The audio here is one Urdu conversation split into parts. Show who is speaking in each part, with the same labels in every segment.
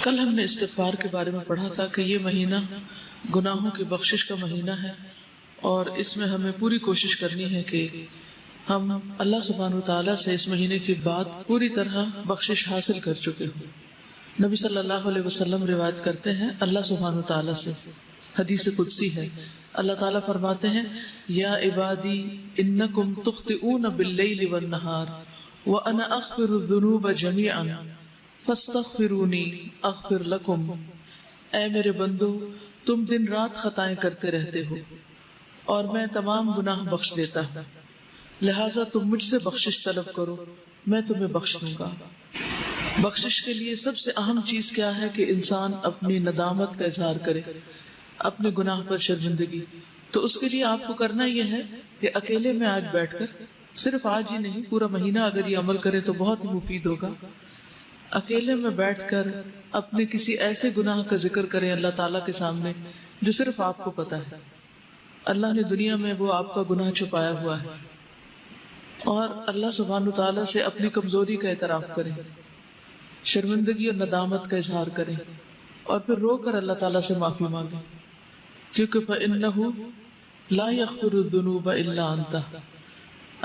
Speaker 1: کل ہم نے استغفار کے بارے میں پڑھا تھا کہ یہ مہینہ گناہوں کی بخشش کا مہینہ ہے، اور اس میں ہمیں پوری کوشش کرنی ہے کہ ہم اللہ سبحانہ وتعالیٰ سے اس مہینے کے بعد پوری طرح بخشش حاصل کر چکے ہوں۔ نبی صلی اللہ علیہ وسلم روایت کرتے ہیں اللہ سبحانہ وتعالیٰ سے، حدیث قدسی ہے، اللہ تعالیٰ فرماتے ہیں یا عبادی انکم تخطئون باللیل والنہار وانا اغفر الذنوب جميعا فاستغفرونی اغفر لکم۔ اے میرے بندو، تم دن رات خطائیں کرتے رہتے ہو اور میں تمام گناہ بخش دیتا ہوں، لہٰذا تم مجھ سے بخشش طلب کرو، میں تمہیں بخش دوں گا۔ بخشش کے لیے سب سے اہم چیز کیا ہے کہ انسان اپنی ندامت کا اظہار کرے، اپنے گناہ پر شرمندگی۔ تو اس کے لیے آپ کو کرنا یہ ہے کہ اکیلے میں آج بیٹھ کر، صرف آج ہی نہیں پورا مہینہ اگر یہ عمل کرے تو بہت مفید ہوگا، اکیلے میں بیٹھ کر اپنے کسی ایسے گناہ کا ذکر کریں اللہ تعالیٰ کے سامنے جو صرف آپ کو پتا ہے۔ اللہ نے دنیا میں وہ آپ کا گناہ چھپایا ہوا ہے، اور اللہ سبحانہ تعالیٰ سے اپنی کمزوری کا اعتراف کریں، شرمندگی اور ندامت کا اظہار کریں، اور پھر رو کر اللہ تعالیٰ سے معافی مانگیں، کیونکہ فَإِنَّهُ لَا يَغْفِرُ الذُّنُوبَ إِلَّا أَنْتَ،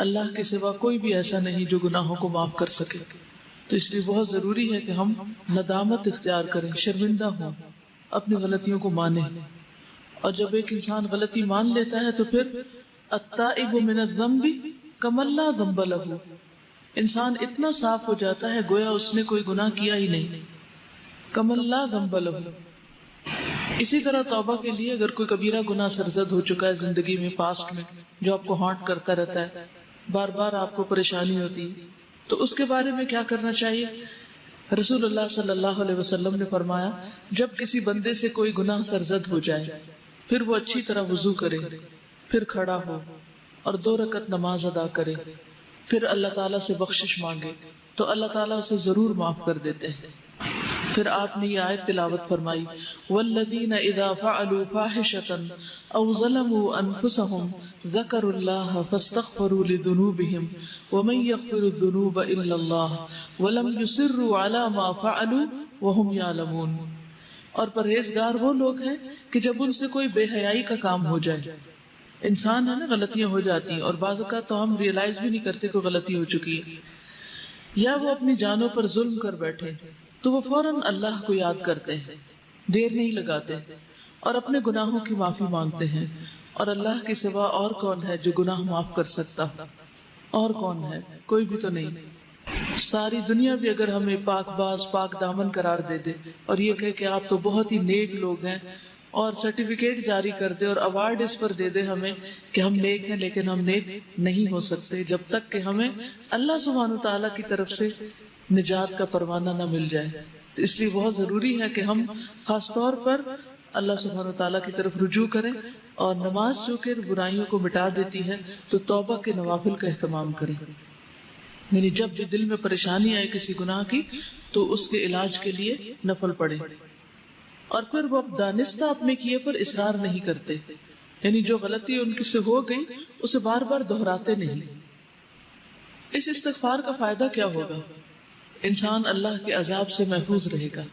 Speaker 1: اللہ کے سوا کوئی بھی ایسا نہیں جو گناہوں کو معاف کر سکے۔ تو اس لیے بہت ضروری ہے کہ ہم ندامت اختیار کریں، شرمندہ ہوں، اپنی غلطیوں کو مانیں، اور جب ایک انسان غلطی مان لیتا ہے تو پھر التائب من الذنب کمن لا ذنب لہ، انسان اتنا صاف ہو جاتا ہے گویا اس نے کوئی گناہ کیا ہی نہیں، کمن لا ذنب لہ۔ اسی طرح توبہ کے لیے اگر کوئی کبیرہ گناہ سرزد ہو چکا ہے زندگی میں، پاسٹ میں، جو آپ کو ہانٹ کرتا رہتا ہے، بار بار آپ کو پریشانی ہوتی، تو اس کے بارے میں کیا کرنا چاہیے؟ رسول اللہ صلی اللہ علیہ وسلم نے فرمایا جب کسی بندے سے کوئی گناہ سرزد ہو جائے پھر وہ اچھی طرح وضو کرے، پھر کھڑا ہو اور 2 رکعت نماز ادا کرے، پھر اللہ تعالیٰ سے بخشش مانگے تو اللہ تعالیٰ اسے ضرور معاف کر دیتے ہیں۔ پھر آپ نے یہ آیت تلاوت فرمائی والذین اذا فعلوا فاحشۃ او ظلموا انفسهم ذکروا اللہ فاستغفروا لذنوبهم ومن یغفر الذنوب الا اللہ ولم یصروا علی ما فعلوا وهم یعلمون۔ اور پرہیزگار وہ لوگ ہیں کہ جب ان سے کوئی بے حیائی کا کام ہو جائے، انسان ہے نا، غلطیاں ہو جاتی ہیں اور بعض اوقات تو ہم ریئلائز بھی نہیں کرتے کہ غلطی ہو چکی ہے، یا وہ اپنی جانوں پر ظلم کر بیٹھے تو وہ فوراً اللہ کو یاد کرتے ہیں، دیر نہیں لگاتے اور اپنے گناہوں کی معافی مانگتے ہیں، اور اللہ کے سوا اور کون ہے جو گناہ معاف کر سکتا؟ اور کون ہے؟ کوئی بھی تو نہیں۔ ساری دنیا بھی اگر ہمیں پاک باز پاک دامن قرار دے دے اور یہ کہے کہ آپ تو بہت ہی نیک لوگ ہیں، اور سرٹیفکیٹ جاری کر دے اور ایوارڈ اس پر دے دے ہمیں کہ ہم نیک ہیں، لیکن ہم نیک نہیں ہو سکتے جب تک کہ ہمیں اللہ سبحانہ تعالیٰ کی طرف سے نجات کا پروانہ نہ مل جائے۔ تو اس لیے بہت ضروری ہے کہ ہم خاص طور پر اللہ سبحانہ تعالیٰ کی طرف رجوع کریں، اور نماز جو کہ برائیوں کو مٹا دیتی ہے تو توبہ کے نوافل کا اہتمام کریں، یعنی جب بھی دل میں پریشانی آئے کسی گناہ کی تو اس کے علاج کے لیے نفل پڑھیں، اور پھر وہ دانستہ اپنے کیے پر اصرار نہیں کرتے، یعنی جو غلطی ان کی سے ہو گئی اسے بار بار دہراتے نہیں۔ اس استغفار کا فائدہ کیا ہوگا؟ انسان اللہ کے عذاب سے محفوظ رہے گا،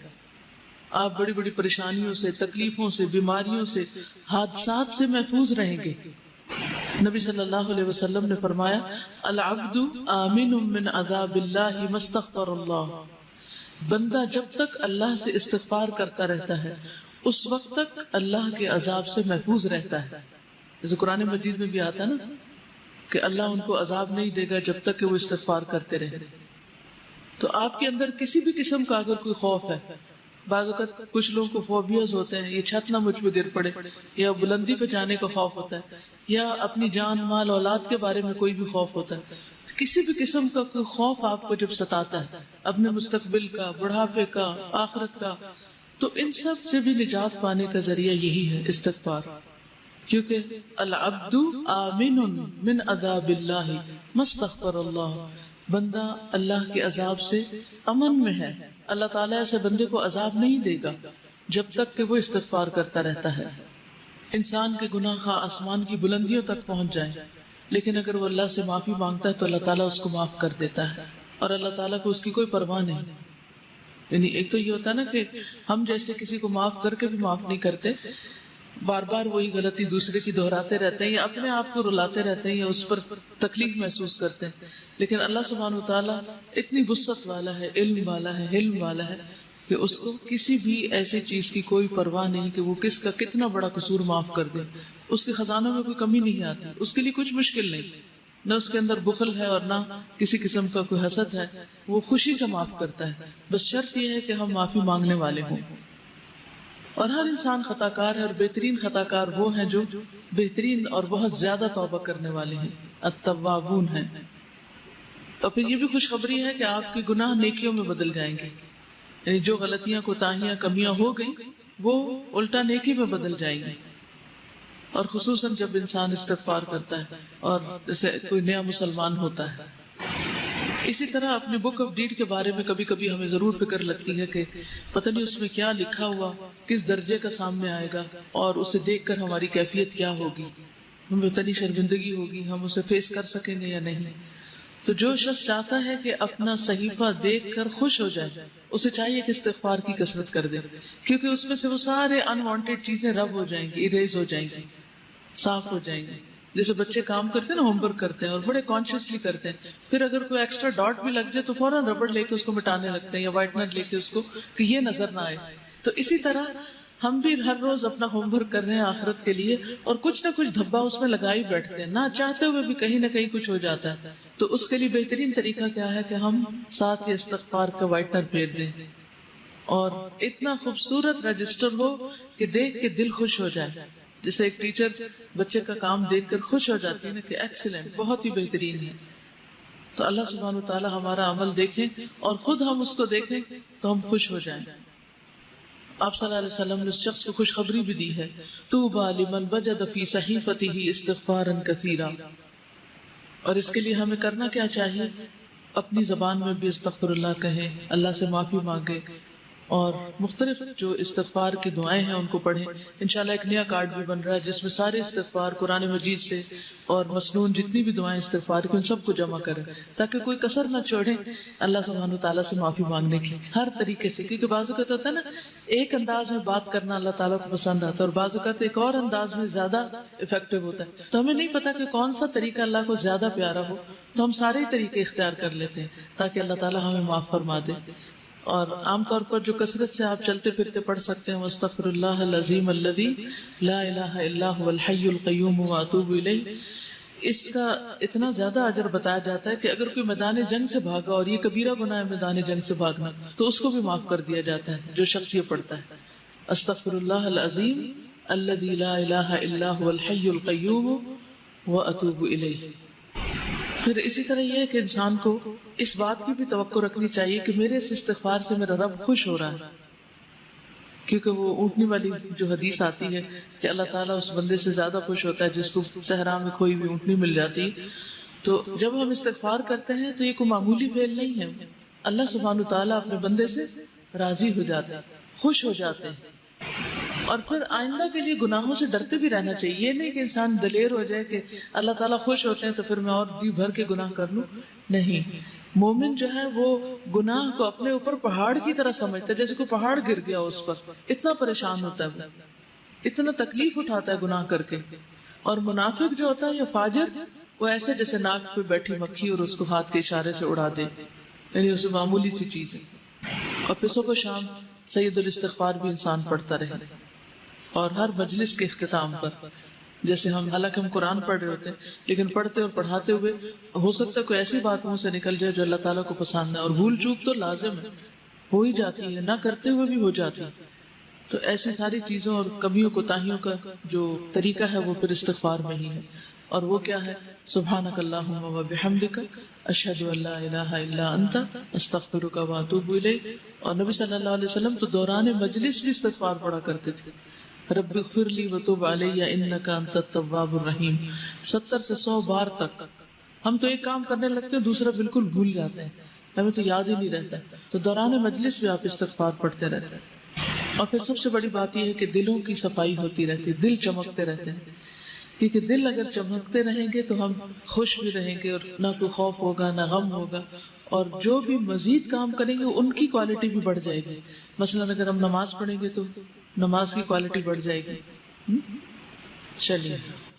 Speaker 1: آپ بڑی بڑی پریشانیوں سے، تکلیفوں سے، بیماریوں سے، حادثات سے محفوظ رہیں گے۔ نبی صلی اللہ علیہ وسلم نے فرمایا العبد آمن من عذاب اللہ ما استغفر اللہ، بندہ جب تک اللہ سے استغفار کرتا رہتا ہے اس وقت تک اللہ کے عذاب سے محفوظ رہتا ہے۔ جیسے قرآن مجید میں بھی آتا ہے نا کہ اللہ ان کو عذاب نہیں دے گا جب تک کہ وہ استغفار کرتے رہیں۔ تو آپ کے اندر کسی بھی قسم کا اگر کوئی خوف ہے، بعض اوقات کچھ لوگوں کو فوبیاز ہوتے ہیں، یہ چھت نہ مجھ پہ گر پڑے، یا بلندی پہ جانے کا خوف ہوتا ہے، یا اپنی جان مال اولاد کے بارے میں کوئی بھی خوف ہوتا ہے، کسی بھی قسم کا کوئی خوف آپ کو جب ستاتا ہے، اپنے مستقبل کا، بڑھاپے کا، آخرت کا، تو ان سب سے بھی نجات پانے کا ذریعہ یہی ہے استغفار، کیونکہ العبد آمن من عذاب اللہ ما استغفر اللہ، بندہ اللہ کے عذاب سے امن میں ہے، اللہ تعالیٰ ایسے بندے کو عذاب نہیں دے گا جب تک کہ وہ استغفار کرتا رہتا ہے۔ انسان کے گناہ خواہ آسمان کی بلندیوں تک پہنچ جائیں، لیکن اگر وہ اللہ سے معافی مانگتا ہے تو اللہ تعالیٰ اس کو معاف کر دیتا ہے، اور اللہ تعالیٰ کو اس کی کوئی پرواہ نہیں۔ یعنی ایک تو یہ ہوتا ہے نا کہ ہم جیسے کسی کو معاف کر کے بھی معاف نہیں کرتے، بار بار وہی غلطی دوسرے کی دہراتے رہتے ہیں یا اپنے آپ کو رلاتے رہتے ہیں یا اس پر تکلیف محسوس کرتے ہیں. لیکن اللہ سبحانہ وتعالیٰ اتنی وسعت والا ہے، علم والا ہے، حلم والا ہے کہ اس کو کسی بھی ایسی چیز کی کوئی پرواہ نہیں کہ وہ کس کا کتنا بڑا قصور معاف کر دے. اس کے خزانوں میں کوئی کمی نہیں آتی، اس کے لیے کچھ مشکل نہیں، نہ اس کے اندر بخل ہے اور نہ کسی قسم کا کوئی حسد ہے. وہ خوشی سے معاف کرتا ہے، بس شرط یہ ہے کہ ہم معافی مانگنے والے ہوں. اور ہر انسان خطا کار ہے، اور بہترین خطا کار وہ ہیں جو بہترین اور بہت زیادہ توبہ کرنے والے ہیں، التوابون ہیں. اور پھر یہ بھی خوشخبری ہے کہ آپ کے گناہ نیکیوں میں بدل جائیں گے. یعنی جو غلطیاں، کوتاہیاں، کمیاں ہو گئیں وہ الٹا نیکی میں بدل جائیں گی. اور خصوصاً جب انسان استغفار کرتا ہے اور جیسے کوئی نیا مسلمان ہوتا ہے. اسی طرح اپنی بک آف ڈیڈ کے بارے میں کبھی کبھی ہمیں ضرور فکر لگتی ہے کہ پتہ نہیں اس میں کیا لکھا ہوا، کس درجے کا سامنے آئے گا، اور اسے دیکھ کر ہماری کیفیت کیا ہوگی، ہمیں پتہ نہیں شرمندگی ہوگی، ہم اسے فیس کر سکیں گے یا نہیں. تو جو شخص چاہتا ہے کہ اپنا صحیفہ دیکھ کر خوش ہو جائے، اسے چاہیے کہ استغفار کی کثرت کر دے، کیونکہ اس میں سے وہ سارے انوانٹیڈ چیزیں رب ہو جائیں گی، اریز ہو جائیں گی، صاف ہو جائیں گے. جیسے بچے کام کرتے ہیں نا، ہوم ورک کرتے ہیں اور بڑے کانشیسلی کرتے ہیں، پھر اگر کوئی ایکسٹرا ڈاٹ بھی لگ جائے تو فوراً ربڑ لے کے اس کو مٹانے لگتے ہیں یا وائٹنر لے کے اس کو کہ یہ نظر نہ آئے. تو اسی طرح ہم بھی ہر روز اپنا ہوم ورک کر رہے ہیں آخرت کے لیے، اور کچھ نہ کچھ دھبا اس میں لگا ہی بیٹھتے ہیں، نہ چاہتے ہوئے بھی کہیں نہ کہیں کچھ ہو جاتا ہے. تو اس کے لیے بہترین طریقہ کیا ہے کہ ہم ساتھ ہی استغفار کا وائٹنر پھیر دیں اور اتنا خوبصورت رجسٹر ہو کہ دیکھ کے دل خوش ہو جائے. جیسے ایک ٹیچر بچے کا کام دیکھ کر خوش ہو جاتی ہے نا کہ ایکسیلنٹ، بہت ہی بہترین ہے. تو اللہ سبحانہ وتعالی ہمارا عمل دیکھیں اور خود ہم اس کو دیکھیں تو ہم خوش ہو جائیں. آپ صلی اللہ علیہ وسلم نے اس شخص کو خوشخبری بھی دی ہے، طوبی لمن وجد فی صحیفتہ استغفارا کثیرا. اور اس کے لیے ہمیں کرنا کیا چاہیے؟ اپنی زبان میں بھی استغفر اللہ کہیں، اللہ سے معافی مانگے، اور مختلف جو استغفار کی دعائیں ہیں ان کو پڑھیں. انشاءاللہ ایک نیا کارڈ بھی بن رہا ہے جس میں سارے استغفار قرآن مجید سے اور مسنون جتنی بھی دعائیں استغفار کی ان سب کو جمع کریں تاکہ کوئی کسر نہ چھوڑے اللہ سبحانہ وتعالیٰ سے معافی مانگنے کی ہر طریقے سے. کیونکہ بعض اوقات ہوتا ہے نا، ایک انداز میں بات کرنا اللہ تعالیٰ کو پسند آتا ہے اور بعض اوقات ایک اور انداز میں زیادہ افیکٹو ہوتا ہے. تو ہمیں نہیں پتا کہ کون سا طریقہ اللہ کو زیادہ پیارا ہو، تو ہم سارے طریقے اختیار کر لیتے ہیں تاکہ اللہ تعالیٰ ہمیں معاف فرما دے. اور عام طور پر جو کثرت سے آپ چلتے پھرتے پڑھ سکتے ہیں، استغفر اللہ العظیم الذی لا الہ الا هو الحی القیوم واتوب الیہ. اس کا اتنا زیادہ اجر بتایا جاتا ہے کہ اگر کوئی میدان جنگ سے بھاگا، اور یہ کبیرہ گناہ ہے میدان جنگ سے بھاگنا، تو اس کو بھی معاف کر دیا جاتا ہے جو شخص یہ پڑھتا ہے استغفر اللہ العظیم الذی لا الہ الا هو الحی القیوم واتوب الیہ. پھر اسی طرح یہ ہے کہ انسان کو اس بات کی بھی توقع رکھنی چاہیے کہ میرے اس استغفار سے میرا رب خوش ہو رہا ہے، کیونکہ وہ اونٹنی والی جو حدیث آتی ہے کہ اللہ تعالیٰ اس بندے سے زیادہ خوش ہوتا ہے جس کو صحرا میں کھوئی ہوئی اونٹنی مل جاتی. تو جب ہم استغفار کرتے ہیں تو یہ کوئی معمولی فعل نہیں ہے، اللہ سبحانہ تعالیٰ اپنے بندے سے راضی ہو جاتے ہیں، خوش ہو جاتے ہیں. اور پھر آئندہ کے لیے گناہوں سے ڈرتے بھی رہنا چاہیے. یہ نہیں کہ انسان دلیر ہو جائے کہ اللہ تعالیٰ خوش ہوتے ہیں تو پھر میں اور جی بھر کے گناہ کر لوں. نہیں، مومن جو ہے وہ گناہ کو اپنے اوپر پہاڑ کی طرح سمجھتا ہے، جیسے کوئی پہاڑ گر گیا اس پر، اتنا پریشان ہوتا ہے، اتنا تکلیف اٹھاتا ہے گناہ کر کے. اور منافق جو ہوتا ہے یا فاجر، وہ ایسے جیسے ناک پہ بیٹھی مکھی اور اس کو ہاتھ کے اشارے سے اڑا دے، یعنی اسے معمولی سی چیز ہے. اور پھر صبح و شام سید الاستغفار بھی انسان پڑھتا رہے. اور ہر مجلس کے اختتام پر، جیسے ہم حالانکہ ہم قرآن پڑھ رہے ہوتے ہیں لیکن پڑھتے اور پڑھاتے ہوئے ہو سکتا ہے کوئی ایسی بات منہ سے نکل جائے جو اللہ تعالیٰ کو پسند ہے، اور بھول چوک تو لازم ہے، ہو ہی جاتی ہے، نہ کرتے ہوئے بھی ہو جاتی ہے. تو ایسی ساری چیزوں اور کمیوں کوتاہیوں کا جو طریقہ ہے وہ پھر استغفار میں ہی ہے. اور وہ کیا ہے؟ سبحانک اللہم و بحمدک اشہد ان لا الہ الا انت استغفرک و اتوب الیک. اور نبی صلی اللہ علیہ وسلم تو دوران مجلس بھی استغفار پڑھا کرتے تھے، رب اغفر لی وتوب علی انک انت التواب الرحیم، 70 سے 100 بار تک. ہم تو ایک کام کرنے لگتے ہیں دوسرا بالکل بھول جاتے ہیں، ہمیں تو یاد ہی نہیں رہتا. تو دوران مجلس بھی آپ استغفار پڑھتے رہتے ہیں. اور پھر سب سے بڑی بات یہ ہے کہ دلوں کی صفائی ہوتی رہتی ہے، دل چمکتے رہتے ہیں. کیونکہ دل اگر چمکتے رہیں گے تو ہم خوش بھی رہیں گے اور نہ کوئی خوف ہوگا نہ غم ہوگا، اور جو بھی مزید کام کریں گے ان کی کوالٹی بھی بڑھ جائے گی. مثلاً اگر ہم نماز پڑھیں گے تو نماز کی کوالٹی بڑھ جائے گی. چلیے